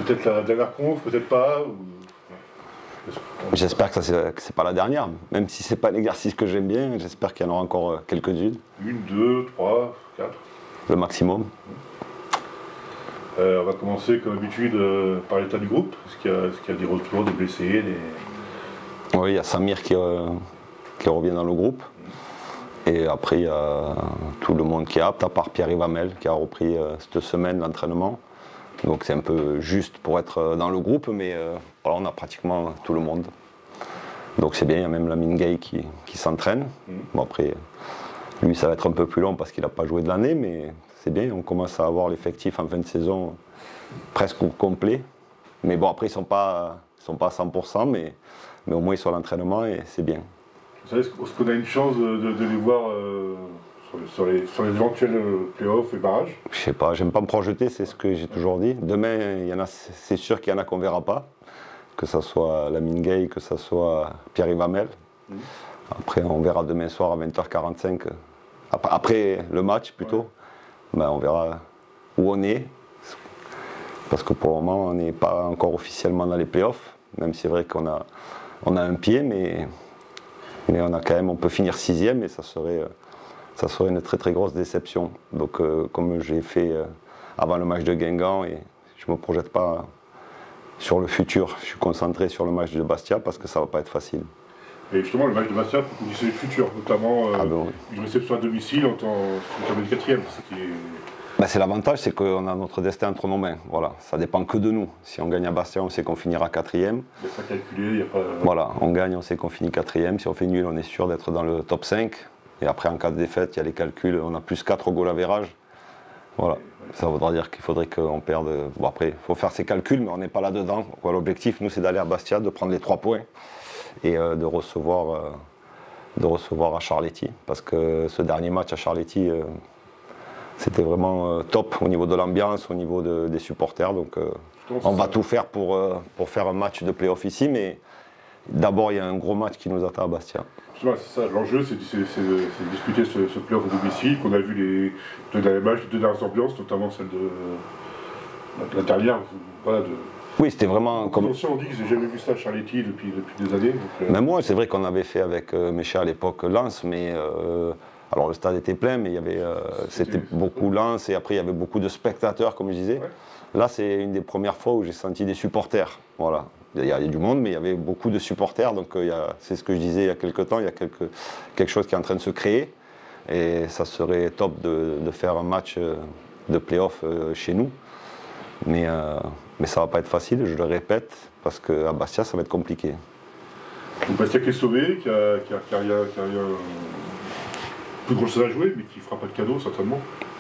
peut-être la dernière conf, peut-être pas. J'espère que c'est pas la dernière, même si c'est pas l'exercice que j'aime bien, j'espère qu'il y en aura encore quelques-unes. Une, deux, trois, quatre. Le maximum. On va commencer comme d'habitude par l'état du groupe. Est-ce qu'il y a des retours, des blessés, Oui, il y a Samir qui revient dans le groupe. Et après, il y a tout le monde qui est apte, à part Pierre-Yves Hamel qui a repris cette semaine l'entraînement. Donc c'est un peu juste pour être dans le groupe, mais voilà, on a pratiquement tout le monde. Donc c'est bien, il y a même Lamine Gueye qui s'entraîne. Bon après, lui ça va être un peu plus long parce qu'il n'a pas joué de l'année, mais c'est bien, on commence à avoir l'effectif en fin de saison presque complet. Mais bon après ils sont pas à 100%, mais au moins ils sont à l'entraînement et c'est bien. Vous savez, est-ce qu'on a une chance de les voir sur les éventuels playoffs et barrages? Je sais pas, j'aime pas me projeter, c'est ce que j'ai toujours dit. Demain, c'est sûr qu'il y en a qu'on verra pas, que ce soit Lamine Gueye, que ce soit Pierre-Yves Hamel. Après, on verra demain soir à 20h45, après le match plutôt. Ben, on verra où on est, parce que pour le moment, on n'est pas encore officiellement dans les playoffs, même si c'est vrai qu'on a un pied, mais on peut finir 6e et ça serait une très très grosse déception. Donc comme j'ai fait avant le match de Guingamp, et je ne me projette pas sur le futur, je suis concentré sur le match de Bastia parce que ça ne va pas être facile. Et justement le match de Bastia, vous connaissez le futur, notamment une réception à domicile en tant que 4e. C'est l'avantage, c'est qu'on a notre destin entre nos mains. Voilà, ça dépend que de nous. Si on gagne à Bastia, on sait qu'on finira 4e. Il n'y a pas calculé, il n'y a pas. Voilà, on gagne, on sait qu'on finit 4e. Si on fait nul, on est sûr d'être dans le top 5. Et après, en cas de défaite, il y a les calculs, on a plus 4 au goal average. Voilà, ça voudra dire qu'il faudrait qu'on perde. Bon, après, il faut faire ses calculs, mais on n'est pas là-dedans. L'objectif, nous, c'est d'aller à Bastia, de prendre les 3 points et de recevoir à Charletti. Parce que ce dernier match à Charletti, c'était vraiment top au niveau de l'ambiance, au niveau des supporters. Donc, on va tout faire pour faire un match de play-off ici, mais d'abord, il y a un gros match qui nous attend à Bastia. C'est ça, l'enjeu c'est de disputer ce play-off au domicile, qu'on a vu les 2 derniers matchs, les 2 dernières ambiances, notamment celle de la dernière. Voilà, oui, c'était vraiment comme. On dit que j'ai jamais vu ça à Charletti depuis des années. Même moi, c'est vrai qu'on avait fait avec Mécha à l'époque Lens, mais alors le stade était plein, mais c'était beaucoup Lens et après il y avait beaucoup de spectateurs, comme je disais. Ouais. Là, c'est une des premières fois où j'ai senti des supporters. Voilà. Il y a du monde, mais il y avait beaucoup de supporters. Donc c'est ce que je disais il y a quelques temps, il y a quelque chose qui est en train de se créer. Et ça serait top de faire un match de play-off chez nous. Mais ça ne va pas être facile, je le répète, parce qu'à Bastia, ça va être compliqué. Donc Bastia qui est sauvé, qui a rien plus gros chose à jouer, mais qui ne fera pas de cadeau certainement.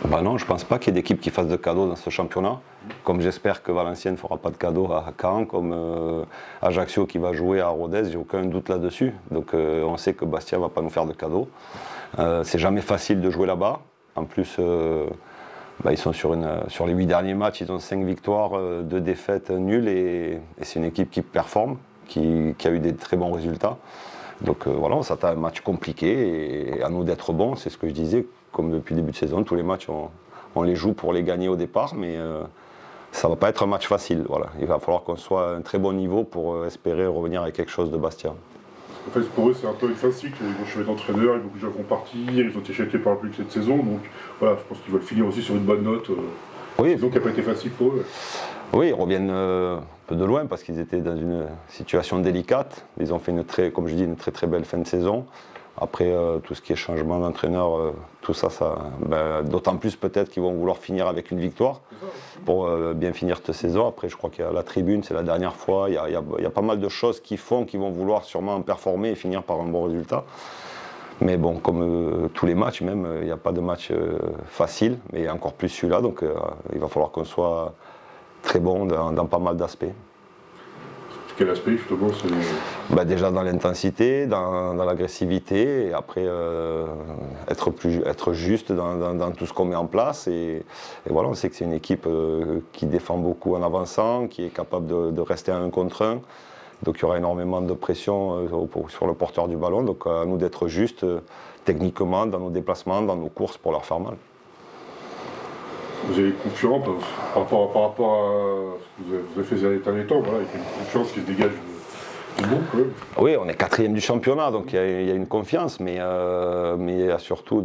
Non, je ne pense pas qu'il y ait d'équipe qui fasse de cadeaux dans ce championnat. Comme j'espère que Valenciennes ne fera pas de cadeaux à Caen, comme Ajaccio qui va jouer à Rodez, j'ai aucun doute là-dessus. Donc on sait que Bastia ne va pas nous faire de cadeaux. C'est jamais facile de jouer là-bas. En plus, ils sont sur les 8 derniers matchs, ils ont 5 victoires, 2 défaites nulles et c'est une équipe qui performe, qui a eu des très bons résultats. Donc voilà, on s'attend à un match compliqué et à nous d'être bons, c'est ce que je disais, comme depuis le début de saison, tous les matchs on les joue pour les gagner au départ, mais ça ne va pas être un match facile. Voilà. Il va falloir qu'on soit à un très bon niveau pour espérer revenir avec quelque chose de Bastia. En fait, pour eux, c'est un peu une fin de cycle. Ils vont changer d'entraîneur, beaucoup de gens vont partir, ils ont été jetés par le public cette saison. Donc voilà, je pense qu'ils veulent finir aussi sur une bonne note. Oui. Donc, qui n'a pas été facile pour eux. Oui, ils reviennent un peu de loin parce qu'ils étaient dans une situation délicate. Ils ont fait comme je dis, une très très belle fin de saison. Après, tout ce qui est changement d'entraîneur, tout ça, d'autant plus peut-être qu'ils vont vouloir finir avec une victoire pour bien finir cette saison. Après, je crois qu'il y a la tribune, c'est la dernière fois. Il y a pas mal de choses qui font qu'ils vont vouloir sûrement performer et finir par un bon résultat. Mais bon, comme tous les matchs, même, il n'y a pas de match facile, mais encore plus celui-là. Donc, il va falloir qu'on soit très bon dans pas mal d'aspects. Quel aspect justement déjà dans l'intensité, dans l'agressivité, et après être juste dans tout ce qu'on met en place. Et voilà, on sait que c'est une équipe qui défend beaucoup en avançant, qui est capable de rester à 1 contre 1. Donc il y aura énormément de pression sur le porteur du ballon. Donc à nous d'être justes techniquement dans nos déplacements, dans nos courses pour leur faire mal. vous avez confiant par rapport à ce que vous avez fait ces derniers temps, voilà, il y a une confiance qui se dégage du groupe quand même. Oui, on est 4e du championnat, donc il y a une confiance, mais il y a surtout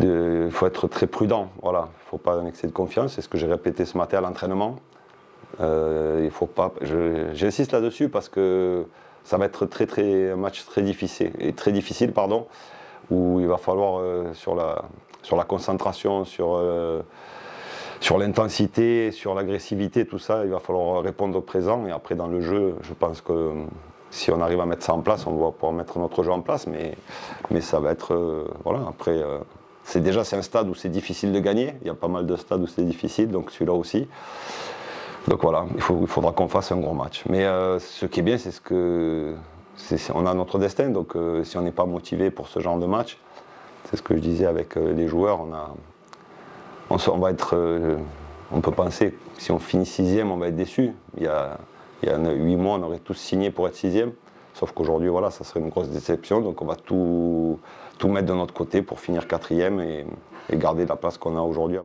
il faut être très prudent. Voilà. Il ne faut pas un excès de confiance, c'est ce que j'ai répété ce matin à l'entraînement. Il faut pas. J'insiste là-dessus parce que ça va être un match très difficile, où il va falloir sur la concentration, sur l'intensité, sur l'agressivité, tout ça, il va falloir répondre au présent. Et après dans le jeu, je pense que si on arrive à mettre ça en place, on va pouvoir mettre notre jeu en place. Mais ça va être voilà. Après, c'est un stade où c'est difficile de gagner. Il y a pas mal de stades où c'est difficile, donc celui-là aussi. Donc voilà, il faudra qu'on fasse un gros match. Mais ce qui est bien, c'est on a notre destin. Donc si on n'est pas motivé pour ce genre de match, c'est ce que je disais avec les joueurs, on peut penser, si on finit 6e, on va être déçu. Il y a 8 mois, on aurait tous signé pour être 6e. Sauf qu'aujourd'hui, voilà, ça serait une grosse déception. Donc on va tout mettre de notre côté pour finir 4e et garder la place qu'on a aujourd'hui.